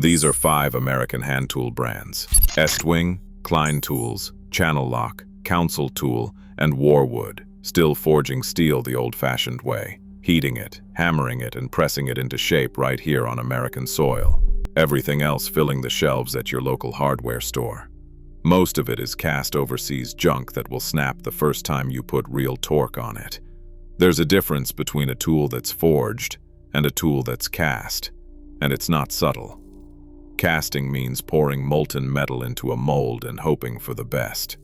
These are 5 American hand tool brands: Estwing, Klein Tools, Channellock, Council Tool, and Warwood, still forging steel the old-fashioned way, heating it, hammering it, and pressing it into shape right here on American soil. Everything else filling the shelves at your local hardware store. Most of it is cast overseas junk that will snap the first time you put real torque on it. There's a difference between a tool that's forged and a tool that's cast, and it's not subtle. Casting means pouring molten metal into a mold and hoping for the best.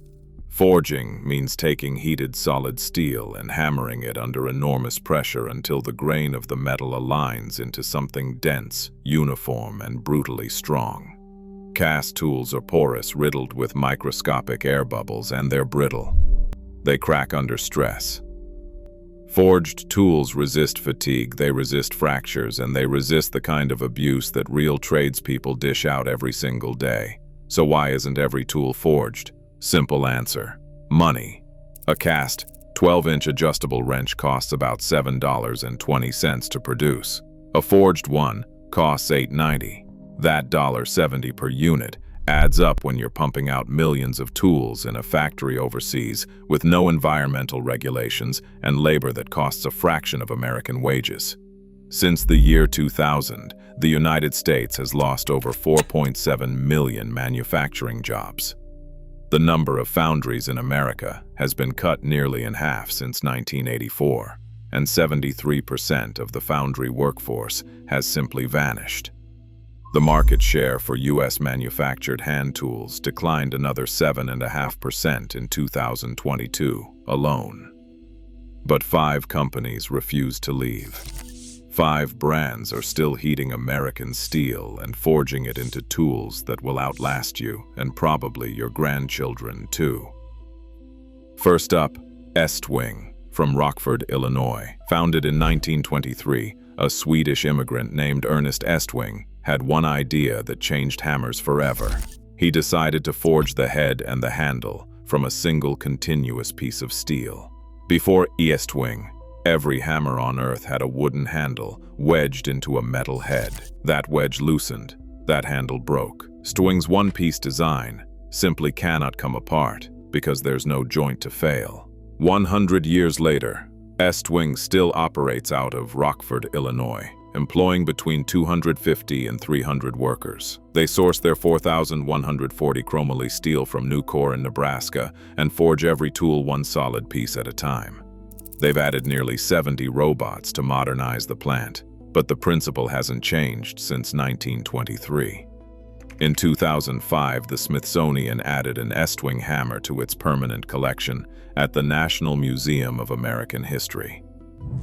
Forging means taking heated solid steel and hammering it under enormous pressure until the grain of the metal aligns into something dense, uniform, and brutally strong. Cast tools are porous, riddled with microscopic air bubbles, and they're brittle. They crack under stress. Forged tools resist fatigue, they resist fractures, and they resist the kind of abuse that real tradespeople dish out every single day. So why isn't every tool forged? Simple answer: money. A cast, 12-inch adjustable wrench costs about $7.20 to produce. A forged one costs $8.90. That $1.70 per unit adds up when you're pumping out millions of tools in a factory overseas with no environmental regulations and labor that costs a fraction of American wages. Since the year 2000, the United States has lost over 4.7 million manufacturing jobs. The number of foundries in America has been cut nearly in half since 1984, and 73% of the foundry workforce has simply vanished. The market share for U.S. manufactured hand tools declined another 7.5% in 2022 alone. But 5 companies refuse to leave. 5 brands are still heating American steel and forging it into tools that will outlast you and probably your grandchildren too. First up, Estwing, from Rockford, Illinois. Founded in 1923, a Swedish immigrant named Ernest Estwing had one idea that changed hammers forever. He decided to forge the head and the handle from a single continuous piece of steel. Before Estwing, every hammer on Earth had a wooden handle wedged into a metal head. That wedge loosened, that handle broke. Estwing's one-piece design simply cannot come apart because there's no joint to fail. 100 years later, Estwing still operates out of Rockford, Illinois, employing between 250 and 300 workers. They source their 4,140 chromoly steel from Nucor in Nebraska and forge every tool one solid piece at a time. They've added nearly 70 robots to modernize the plant, but the principle hasn't changed since 1923. In 2005, the Smithsonian added an Estwing hammer to its permanent collection at the National Museum of American History.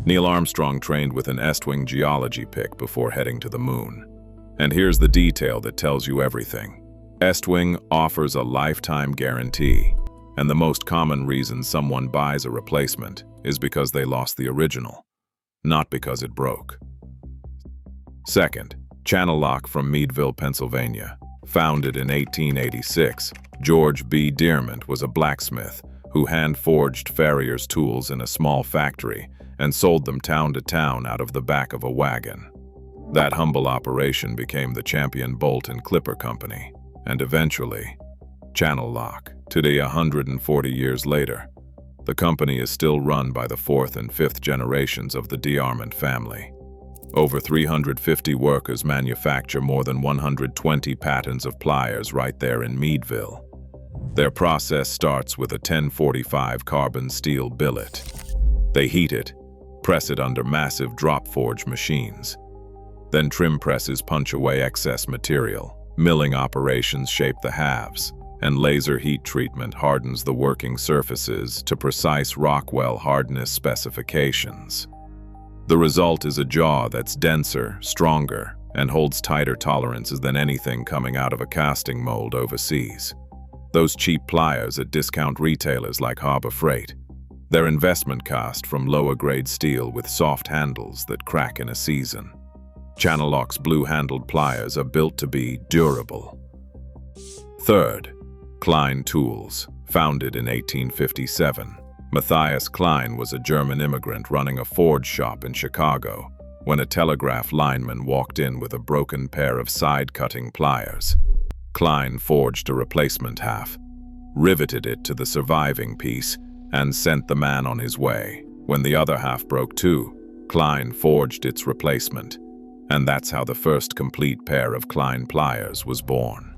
Neil Armstrong trained with an Estwing geology pick before heading to the moon. And here's the detail that tells you everything. Estwing offers a lifetime guarantee, and the most common reason someone buys a replacement is because they lost the original, not because it broke. Second, Channellock from Meadville, Pennsylvania. Founded in 1886, George B. Dearmont was a blacksmith who hand-forged farrier's tools in a small factory and sold them town to town out of the back of a wagon. That humble operation became the Champion Bolt and Clipper Company, and eventually, Channellock. Today, 140 years later, the company is still run by the 4th and 5th generations of the Dearmont family. Over 350 workers manufacture more than 120 patterns of pliers right there in Meadville. Their process starts with a 1045 carbon steel billet. They heat it, press it under massive drop forge machines. Then trim presses punch away excess material. Milling operations shape the halves, and laser heat treatment hardens the working surfaces to precise Rockwell hardness specifications. The result is a jaw that's denser, stronger, and holds tighter tolerances than anything coming out of a casting mold overseas. Those cheap pliers at discount retailers like Harbor Freight, their investment cost from lower-grade steel with soft handles that crack in a season. Channellock's blue-handled pliers are built to be durable. Third, Klein Tools, founded in 1857. Matthias Klein was a German immigrant running a forge shop in Chicago. when a telegraph lineman walked in with a broken pair of side-cutting pliers. Klein forged a replacement half, riveted it to the surviving piece, and sent the man on his way. When the other half broke too, Klein forged its replacement, and that's how the first complete pair of Klein pliers was born.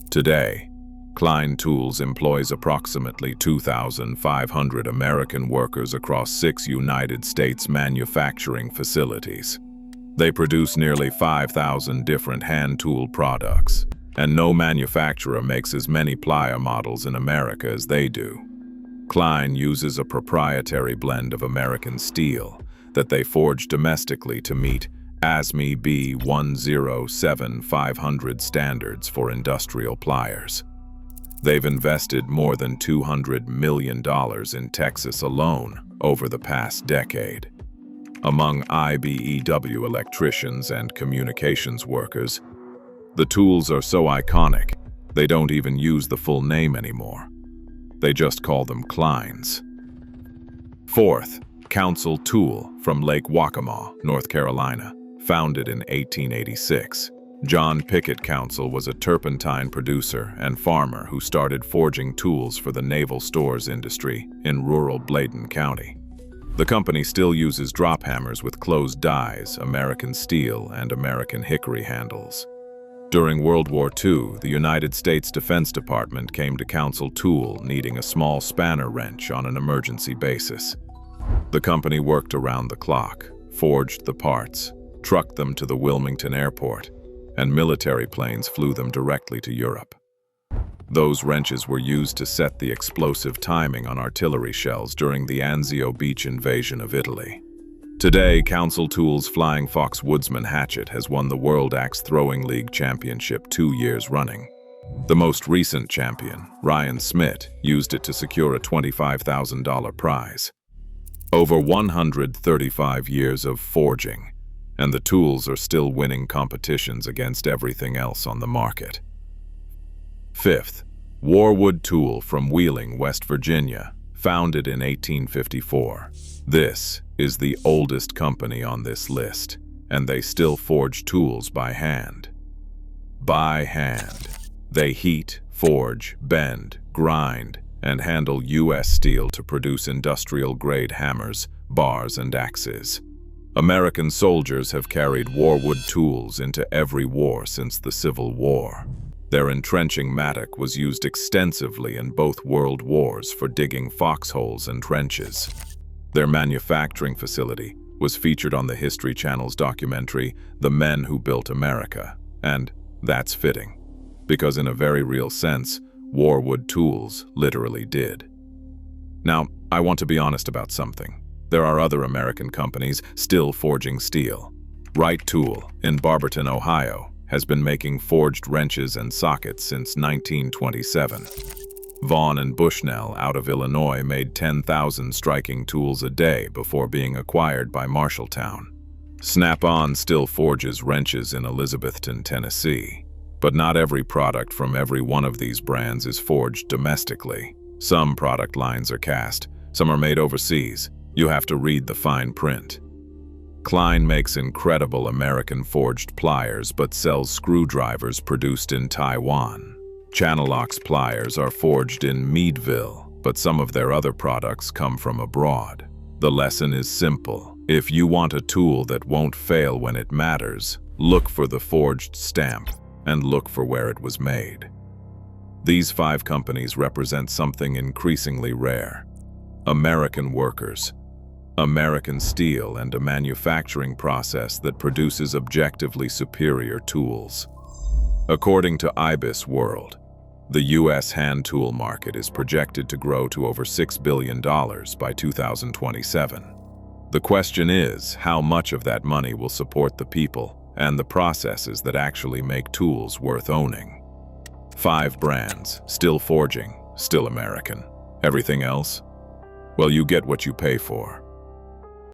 Today, Klein Tools employs approximately 2,500 American workers across 6 United States manufacturing facilities. They produce nearly 5,000 different hand tool products, and no manufacturer makes as many plier models in America as they do. Klein uses a proprietary blend of American steel that they forge domestically to meet ASME B107500 standards for industrial pliers. They've invested more than $200 million in Texas alone over the past decade. Among IBEW electricians and communications workers, the tools are so iconic, they don't even use the full name anymore. They just call them Kleins. Fourth, Council Tool from Lake Waccamaw, North Carolina, founded in 1886. John Pickett Council was a turpentine producer and farmer who started forging tools for the naval stores industry in rural Bladen County. The company still uses drop hammers with closed dies, American steel, and American hickory handles. During World War II, the United States Defense Department came to Council Tool needing a small spanner wrench on an emergency basis. The company worked around the clock, forged the parts, trucked them to the Wilmington airport, and military planes flew them directly to Europe. Those wrenches were used to set the explosive timing on artillery shells during the Anzio Beach invasion of Italy. Today, Council Tools' Flying Fox Woodsman hatchet has won the World Axe Throwing League Championship 2 years running. The most recent champion, Ryan Smith, used it to secure a $25,000 prize. Over 135 years of forging, and the tools are still winning competitions against everything else on the market. Fifth, Warwood Tool from Wheeling, West Virginia, founded in 1854. This is the oldest company on this list, and they still forge tools by hand. By hand. They heat, forge, bend, grind, and handle U.S. steel to produce industrial-grade hammers, bars, and axes. American soldiers have carried Warwood tools into every war since the Civil War. Their entrenching mattock was used extensively in both world wars for digging foxholes and trenches. Their manufacturing facility was featured on the History Channel's documentary, The Men Who Built America, and that's fitting, because in a very real sense, Warwood tools literally did. Now, I want to be honest about something. There are other American companies still forging steel. Wright Tool in Barberton, Ohio, has been making forged wrenches and sockets since 1927. Vaughn and Bushnell out of Illinois made 10,000 striking tools a day before being acquired by Marshalltown. Snap-on still forges wrenches in Elizabethton, Tennessee. But not every product from every one of these brands is forged domestically. Some product lines are cast, some are made overseas. You have to read the fine print. Klein makes incredible American-forged pliers but sells screwdrivers produced in Taiwan. Channellock's pliers are forged in Meadville, but some of their other products come from abroad. The lesson is simple. If you want a tool that won't fail when it matters, look for the forged stamp and look for where it was made. These 5 companies represent something increasingly rare: American workers, American steel, and a manufacturing process that produces objectively superior tools. According to IBIS World, the U.S. hand tool market is projected to grow to over $6 billion by 2027. The question is, how much of that money will support the people and the processes that actually make tools worth owning? 5 brands, still forging, still American. Everything else? Well, you get what you pay for.